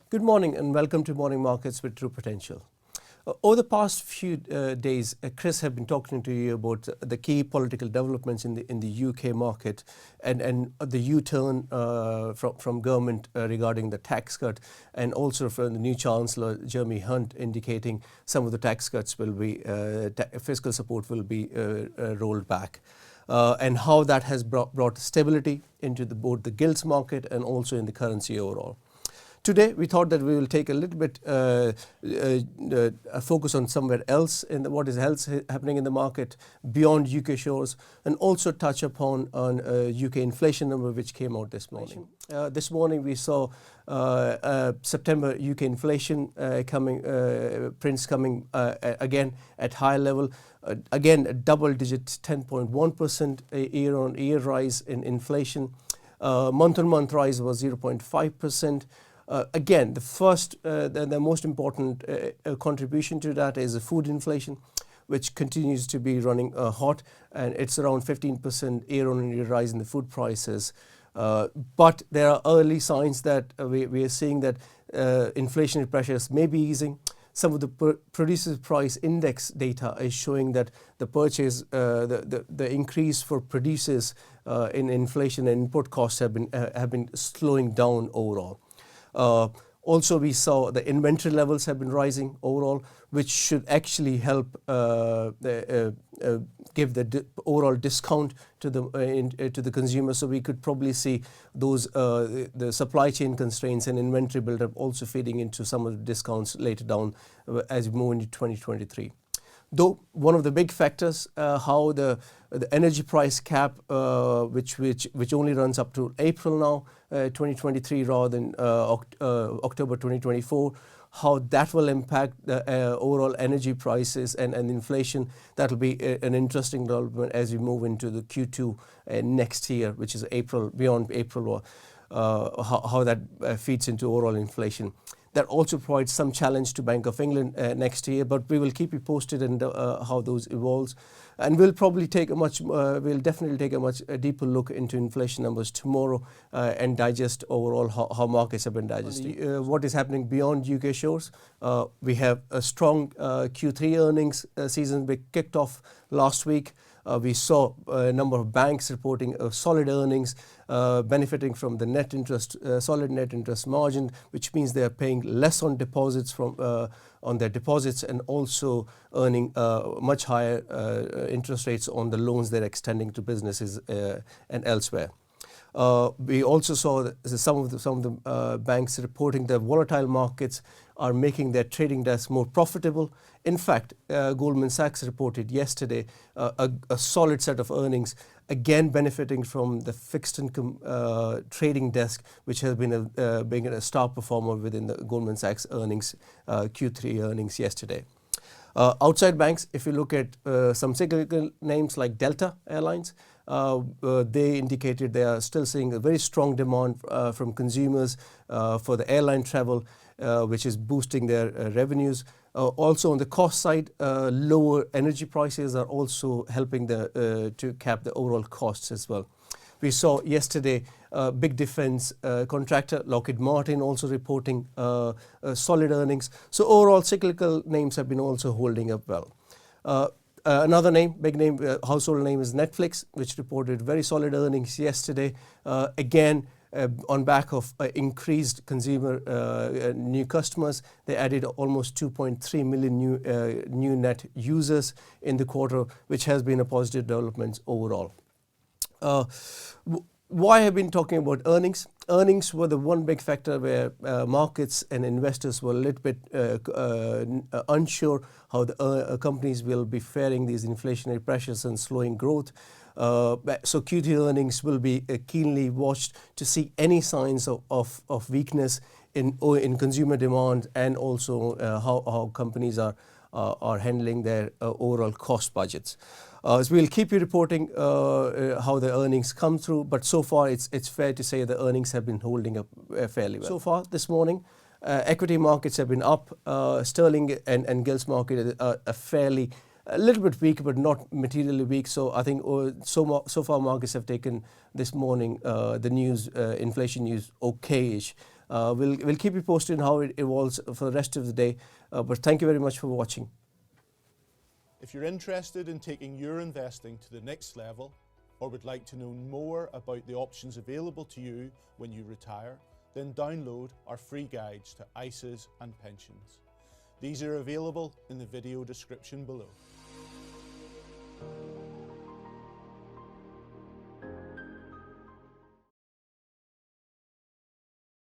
Good morning and welcome to Morning Markets with True Potential. Over the past few days, Chris have been talking to you about the key political developments in the UK market and the U-turn from government regarding the tax cut, and also from the new Chancellor Jeremy Hunt indicating some of the tax cuts will be fiscal support will be rolled back. And how that has brought stability into both the gilts market and also in the currency overall. Today, we thought that we will take a little bit a focus on somewhere else in what is else happening in the market beyond UK shores, and also touch upon UK inflation number which came out this morning. This morning we saw September UK inflation prints coming again at high level. Again, a double-digit 10.1% year-on-year rise in inflation. Month-on-month rise was 0.5%. Again, the most important contribution to that is the food inflation, which continues to be running hot, and it's around 15% year-on-year rise in the food prices. But there are early signs that we are seeing that inflationary pressures may be easing. Some of the producer price index data is showing that the increase for producers in inflation and input costs have been slowing down overall. Also, we saw the inventory levels have been rising overall, which should actually help give the overall discount to the consumer. So we could probably see those the supply chain constraints and inventory buildup also feeding into some of the discounts later down as we move into 2023. Though one of the big factors, how the energy price cap, which only runs up to April now, 2023 rather than October 2024, how that will impact the overall energy prices and inflation. That will be an interesting development as we move into the Q2 next year, which is April, beyond April, how that feeds into overall inflation. That also provides some challenge to Bank of England next year, but we will keep you posted on how those evolves, and we'll definitely take a much deeper look into inflation numbers tomorrow and digest overall how markets have been digesting. What is happening beyond UK shores? We have a strong Q3 earnings season. We kicked off last week. We saw a number of banks reporting solid earnings, benefiting from the solid net interest margin, which means they are paying less on deposits on their deposits, and also earning much higher interest rates on the loans they're extending to businesses and elsewhere. We also saw some of the banks reporting that volatile markets are making their trading desks more profitable. In fact, Goldman Sachs reported yesterday a solid set of earnings, again benefiting from the fixed income trading desk, which has been being a star performer within the Goldman Sachs earnings, Q3 earnings yesterday. Outside banks, if you look at some cyclical names like Delta Airlines, they indicated they are still seeing a very strong demand from consumers for the airline travel, which is boosting their revenues. Also on the cost side, lower energy prices are also helping to cap the overall costs as well. We saw yesterday big defense contractor Lockheed Martin also reporting solid earnings. So overall cyclical names have been also holding up well. Another big name, household name is Netflix, which reported very solid earnings yesterday. Again, on back of increased consumer new customers. They added almost 2.3 million new net users in the quarter, which has been a positive development overall. Why have I been talking about earnings? Earnings were the one big factor where markets and investors were a little bit unsure how the companies will be faring these inflationary pressures and slowing growth. So Q2 earnings will be keenly watched to see any signs of weakness in consumer demand, and also how companies are handling their overall cost budgets. So we'll keep you reporting how the earnings come through, but so far it's fair to say the earnings have been holding up fairly well. So far this morning, equity markets have been up. Sterling and gilts market are a little bit weak, but not materially weak. So I think so far markets have taken this morning the news, inflation news, okay-ish. We'll keep you posted on how it evolves for the rest of the day. But thank you very much for watching. If you're interested in taking your investing to the next level, or would like to know more about the options available to you when you retire, then download our free guides to ISAs and pensions. These are available in the video description below.